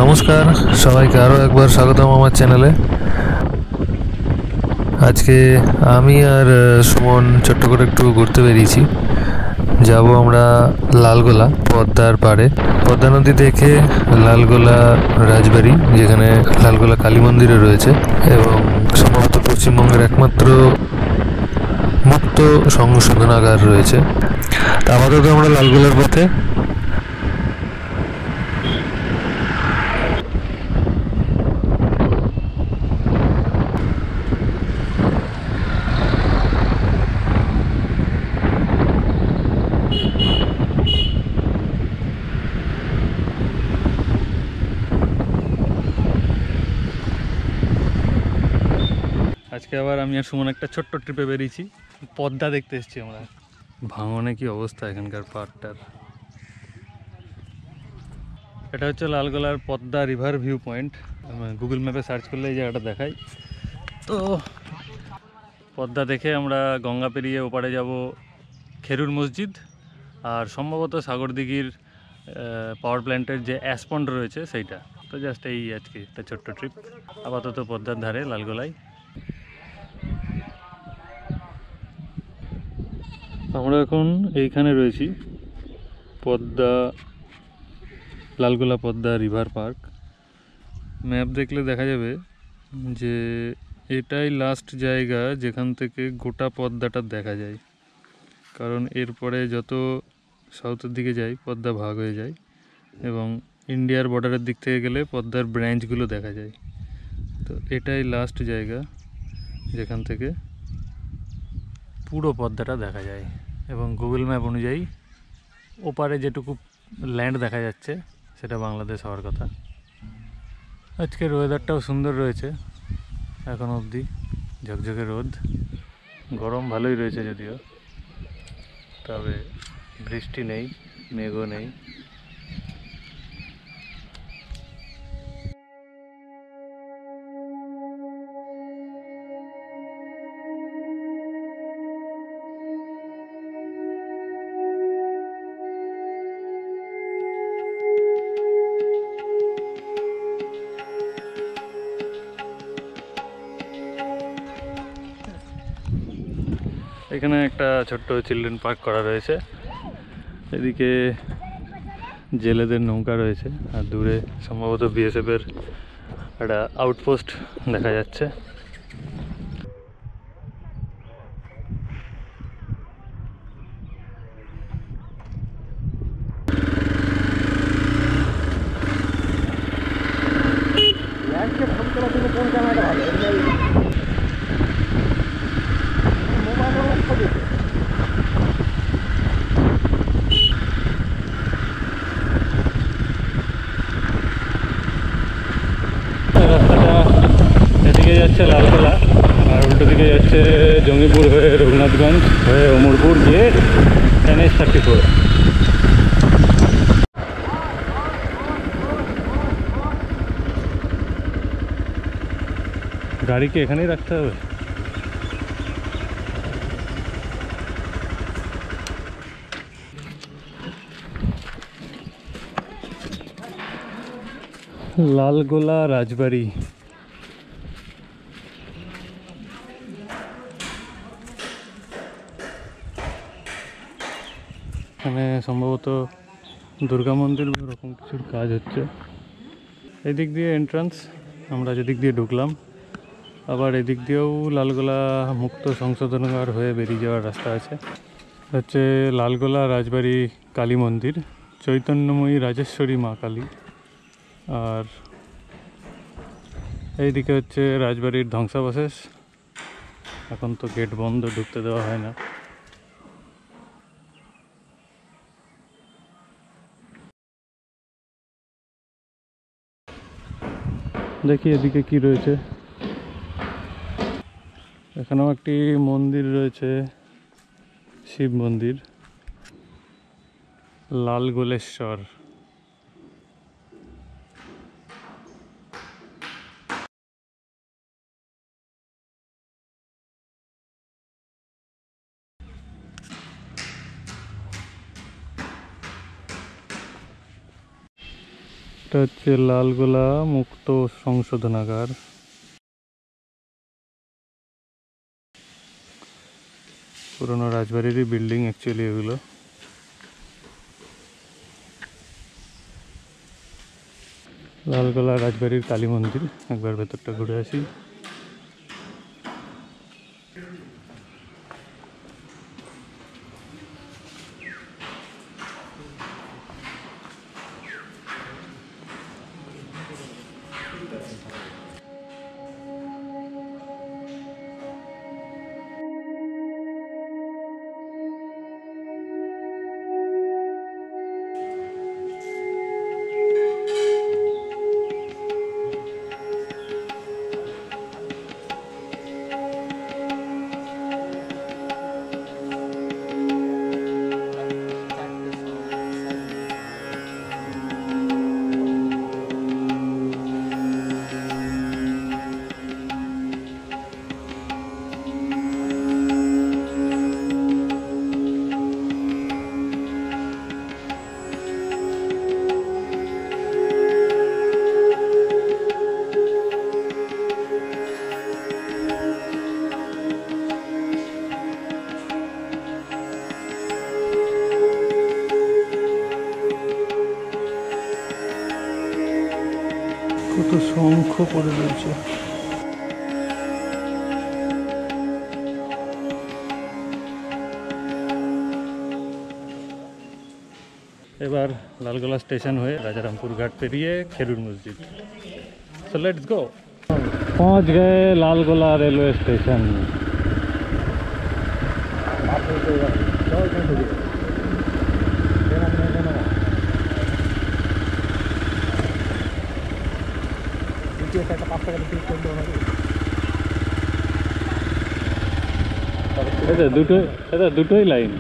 নমস্কার সবাইকে আরও একবার স্বাগতম আমার চ্যানেলে। আজকে আমি আর সুমন ছোট্ট করে একটু ঘুরতে বেরিয়েছি। যাব আমরা লালগোলা পদ্মার পাড়ে, পদ্মা নদী দেখে লালগোলা রাজবাড়ি, যেখানে লালগোলা কালী মন্দিরও রয়েছে এবং সম্ভবত পশ্চিমবঙ্গের একমাত্র মুক্ত সংশোধনাগার রয়েছে। আপাতত আমরা লালগোলার পথে। আজকে আবার আমি আর সুমন একটা ছোট্ট ট্রিপে বেরিয়েছি, পদ্মা দেখতে এসেছি আমরা। ভাঙনে কি অবস্থা এখানকার পার্কটার। এটা হচ্ছে লালগোলার Padma river view point. Google ম্যাপে সার্চ করলে এই জায়গাটা দেখাই। তো পদ্মা দেখে আমরা গঙ্গা পেরিয়ে ওপারে যাব খেরুর মসজিদ, আর সম্ভবত সাগরদিঘির পাওয়ার প্ল্যান্টের যে অ্যাসপন্ড রয়েছে সেইটা। তো জাস্ট এই আজকে একটা ছোট্ট ট্রিপ, আপাতত পদ্মার ধারে লালগোলায়। আমরা এখন এইখানে রয়েছি, Padma, Lalgola Padma river park. Map দেখলে দেখা যাবে যে এটাই লাস্ট জায়গা যেখান থেকে গোটা পদ্মাটা দেখা যায়, কারণ এরপরে যত সাউথের দিকে যাই পদ্মা ভাগ হয়ে যায় এবং ইন্ডিয়ার বর্ডারের দিক থেকে গেলে পদ্মার ব্রাঞ্চগুলো দেখা যায়। তো এটাই লাস্ট জায়গা যেখান থেকে পুরো পদ্মাটা দেখা যায় এবং গুগল ম্যাপ অনুযায়ী ওপারে যেটুকু ল্যান্ড দেখা যাচ্ছে সেটা বাংলাদেশ হওয়ার কথা। আজকের ওয়েদারটাও সুন্দর রয়েছে, এখন অবধি ঝকঝকে রোদ, গরম ভালোই রয়েছে যদিও, তবে বৃষ্টি নেই, মেঘও নেই। এখানে একটা ছোট্ট চিলড্রেন পার্ক করা রয়েছে, এদিকে জেলেদের নৌকা রয়েছে আর দূরে সম্ভবত বিএসএফের একটা আউটপোস্ট দেখা যাচ্ছে। রাস্তাটা এদিকে যাচ্ছে লালগোলা আর উল্টো দিকে যাচ্ছে জঙ্গিপুর হয়ে রঘুনাথগঞ্জ হয়ে অমরপুর গিয়ে NH-34। গাড়িকে এখানেই রাখতে হবে। লালগোলা রাজবাড়ি, এখানে সম্ভবত দুর্গা মন্দির বা এরকম কিছুর কাজ হচ্ছে। এদিক দিয়ে এন্ট্রান্স, আমরা যেদিক দিয়ে ঢুকলাম, আবার এদিক দিয়েও লালগোলা মুক্ত সংশোধনাগার হয়ে বেরিয়ে যাওয়ার রাস্তা আছে। হচ্ছে লালগোলা রাজবাড়ি কালী মন্দির, চৈতন্যময়ী রাজেশ্বরী মা কালী। আর এইদিকে হচ্ছে রাজবাড়ির ধ্বংসাবশেষ, এখন তো গেট বন্ধ, ঢুকতে দেওয়া হয় না। দেখি এদিকে কি রয়েছে। এখানেও একটি মন্দির রয়েছে, শিব মন্দির, লালগোলেশ্বর। এটা হচ্ছে লালগোলা মুক্ত সংশোধনাগার। পুরনো রাজবাড়িরই বিল্ডিং অ্যাকচুয়ালি এগুলো। লালগোলা রাজবাড়ির কালী মন্দির, একবার ভেতরটা ঘুরে আসি। কত শঙ্খ পড়ে রয়েছে। এবার লালগোলা স্টেশন হয়ে राजारामपुर घाट पेरिए खेरूर मस्जिद। So let's go. पहुंच गए लालगोला रेलवे स्टेशन। দুটোই লাইন।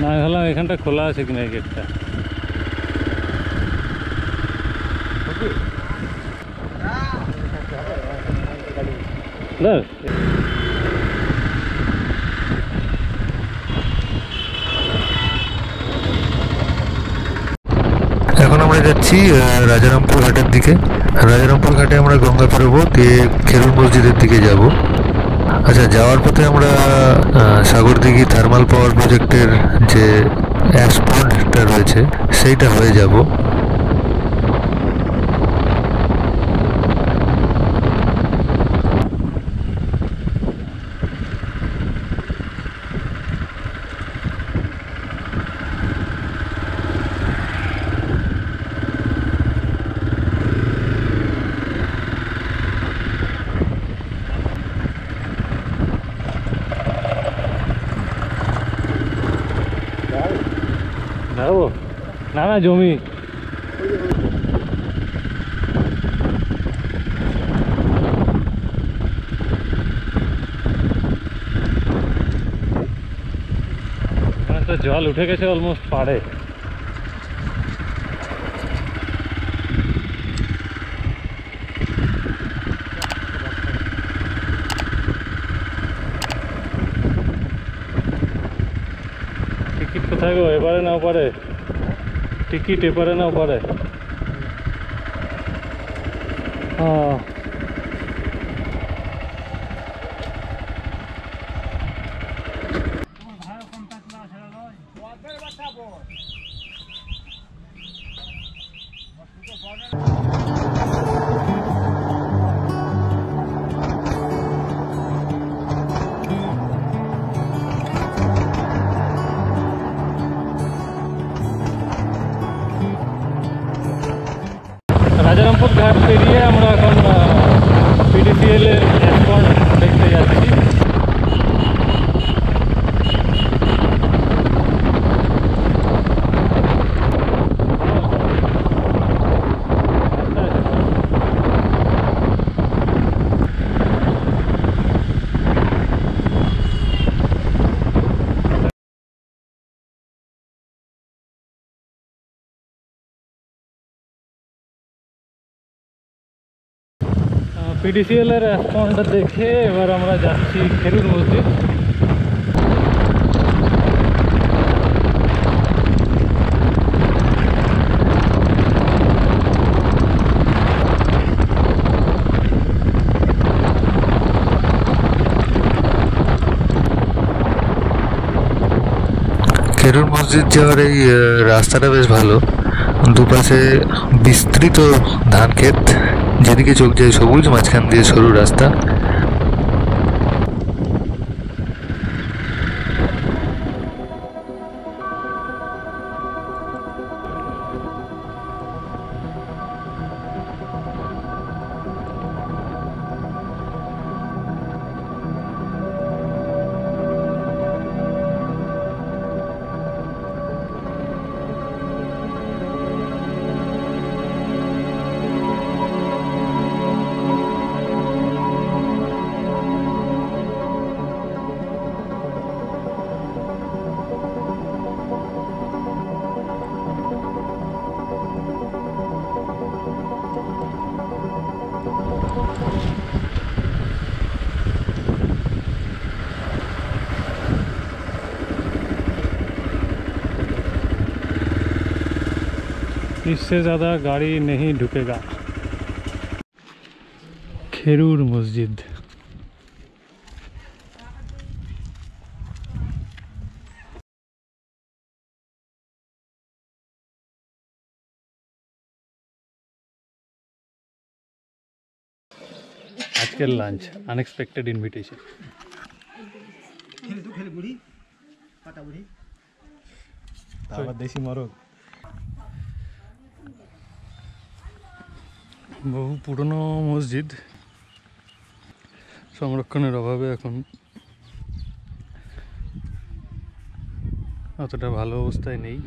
না ভাবলাম এখানটা খোলা আছে কিনা গেটটা। এখন আমরা যাচ্ছি রাজারামপুর ঘাটের দিকে। রাজারামপুর ঘাটে আমরা গঙ্গা পেরোবো, দিয়ে খেরুর মসজিদের দিকে যাব। আচ্ছা, যাওয়ার পথে আমরা সাগরদিঘি থার্মাল পাওয়ার প্রজেক্টের যে অ্যাশ পন্ডটা রয়েছে সেইটা হয়ে যাব। না না জমি এখানে তো জল উঠে গেছে অলমোস্ট পাড়ে। টিকিট কোথায় গো? এবারে না ওপারে? টিকিট এপারে না ওপারে? হ্যাঁ রাজারামপুর ঘাট পেরিয়ে আমরা এখন পিডিসিএল এর রেস্টুরেন্ট দেখতে যাচ্ছি। পিডিসিএল এর রেস্টুরেন্ট দেখে এবার আমরা যাচ্ছি খেরুর মসজিদ। খেরুর মসজিদ যাওয়ার এই রাস্তাটা বেশ ভালো। দুপাশে বিস্তৃত ধান ক্ষেত, যেদিকে চোখ যায় সবুজ, মাঝখান দিয়ে সরু রাস্তা। इससे ज़्यादा गाड़ी नहीं ढुकेगा। खेरूर मस्जिद। আজকের লাঞ্চ আনএক্সপেক্টেড ইনভিটেশন। দেশি মরগ। বহু পুরনো মসজিদ, সংরক্ষণের অভাবে এখন অতটা ভালো অবস্থায় নেই।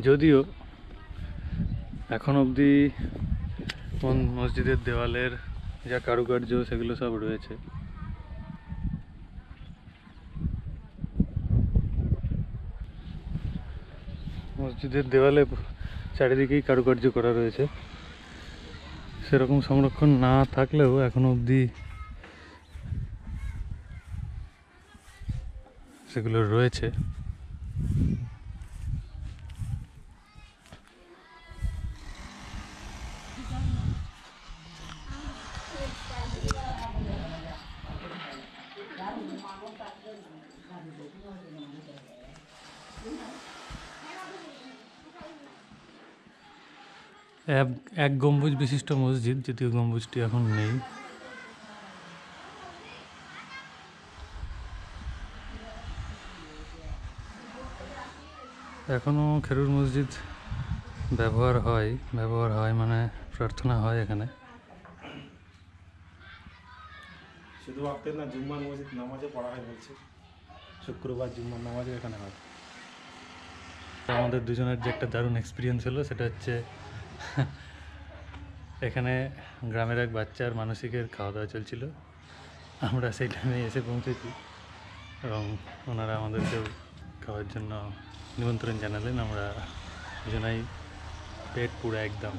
যদিও এখন অবধি মসজিদের দেওয়ালের যা কারুকার্য সেগুলো সব রয়েছে। মসজিদের দেওয়ালে চারিদিকেই কারুকার্য করা রয়েছে। সেরকম সংরক্ষণ না থাকলেও এখন অবধি সেগুলো রয়েছে। এক গম্বুজ বিশিষ্ট মসজিদ, যদিও গম্বুজটি এখন নেই। এখনও খেরুর মসজিদ ব্যবহার হয় মানে প্রার্থনা হয় এখানে। শুধু আপনার না জুম্মার মসজিদ নামাজে পড়া হয় বলছে, শুক্রবার জুম্মার নামাজও এখানে হয়। আমাদের দুজনের যে একটা দারুণ এক্সপিরিয়েন্স হলো সেটা হচ্ছে এখানে গ্রামের এক বাচ্চার মানসিকের খাওয়া দাওয়া চলছিল। আমরা সেই টাইমে এসে পৌঁছেছি এবং ওনারা আমাদেরকেও খাওয়ার জন্য নিমন্ত্রণ জানালেন। আমরা দুজনাই পেট পুরো একদম।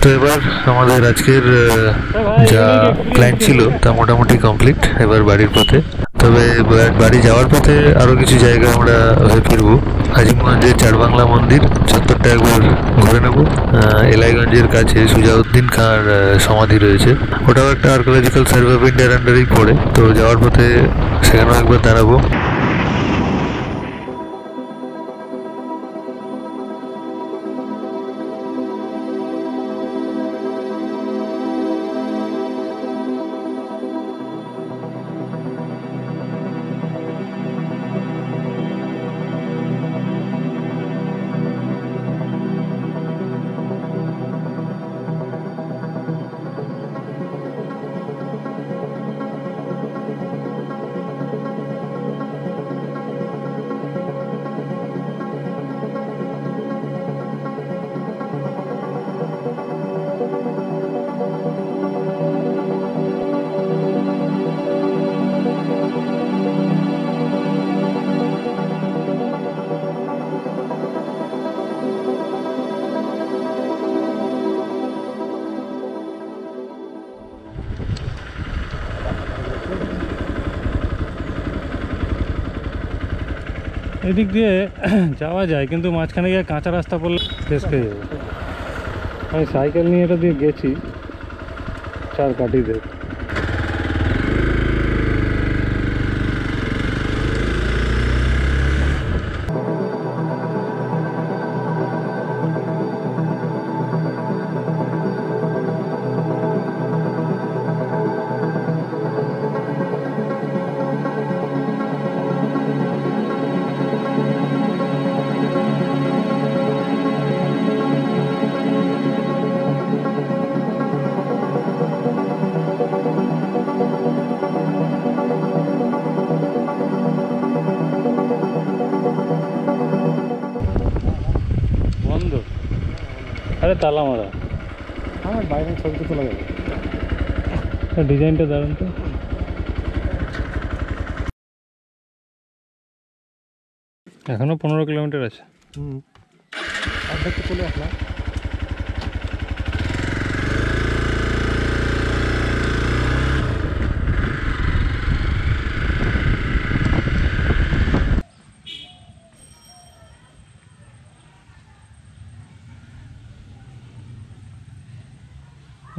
তো এবার আমাদের আজকের যা প্ল্যান ছিল তা মোটামুটি কমপ্লিট। এবার বাড়ির পথে, তবে বাড়ি যাওয়ার পথে আরও কিছু জায়গা আমরা হয়ে ফিরবো। আজিমগঞ্জের চারবাংলা মন্দির চত্বরটা একবার ঘুরে নেব। এলাইগঞ্জের কাছে সুজাউদ্দিন খাঁর সমাধি রয়েছে, ওটাও একটা আর্কোলজিক্যাল সার্ভে অফ ইন্ডিয়ার আন্ডারেই পড়ে। তো যাওয়ার পথে সেখানেও একবার দাঁড়াবো। এদিক দিয়ে যাওয়া যায়, কিন্তু মাঝখানে গিয়ে কাঁচা রাস্তা পড়লে শেষ খেয়ে যাবে। আমি সাইকেল নিয়ে এটা দিয়ে গেছি চার কাটিতে। আরে তালা মারা, আমার বাইরে ছবি তো তোলা যাবে। ডিজাইনটা দারুণ তো। এখনো 15 কিলোমিটার আছে। অর্ধেক তো চলে আসলাম।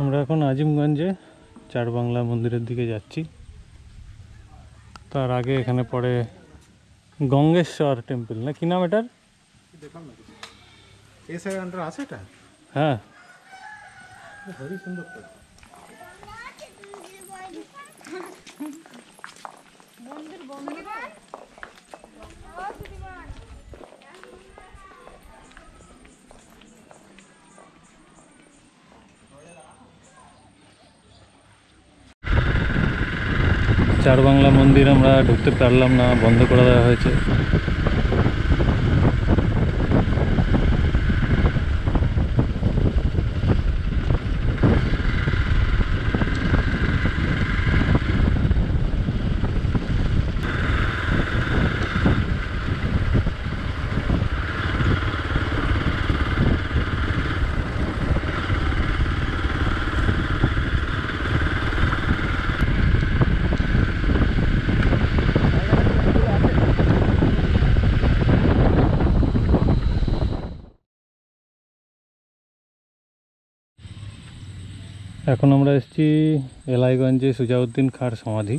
আমরা এখন আজিমগঞ্জে চার বাংলা মন্দিরের দিকে যাচ্ছি। তার আগে এখানে পড়ে গঙ্গেশ্বর টেম্পল, না কি নাম এটার? দেখলাম না কিছু। এই সাইড আন্ডার আছে এটা? হ্যাঁ, খুবই সুন্দর তো। চার বাংলা মন্দির আমরা ঢুকতে পারলাম না, বন্ধ করে দেওয়া হয়েছে। এখন আমরা এসেছি এলাইগঞ্জে সুজাউদ্দিন খাঁর সমাধি।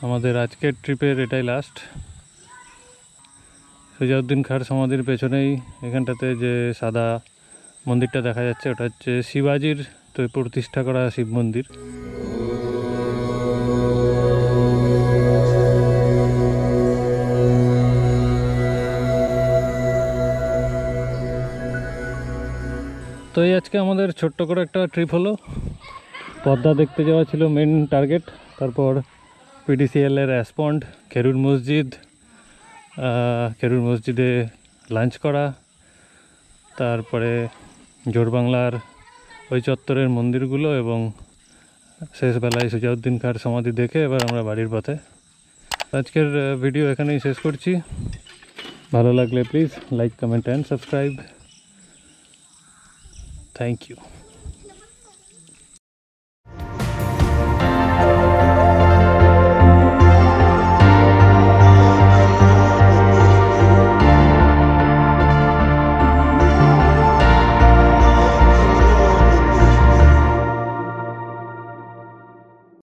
আমাদের আজকের ট্রিপের এটাই লাস্ট। সুজাউদ্দিন খাঁর সমাধির পেছনেই এখানটাতে যে সাদা মন্দিরটা দেখা যাচ্ছে, ওটা হচ্ছে শিবাজির তো প্রতিষ্ঠা করা শিব মন্দির। তো এই আজকে আমাদের ছোট্ট করে একটা ট্রিপ হলো। পদ্মা দেখতে যাওয়া ছিল মেন টার্গেট, তারপর পিডিসিএলের অ্যাসপন্ড, খেরুর মসজিদ, খেরুর মসজিদে লাঞ্চ করা, তারপরে জোরবাংলার ওই চত্বরের মন্দিরগুলো, এবং শেষবেলায় সুজাউদ্দিন খাঁর সমাধি দেখে এবার আমরা বাড়ির পথে। আজকের ভিডিও এখানেই শেষ করছি। ভালো লাগলে please like, comment and subscribe. Thank you.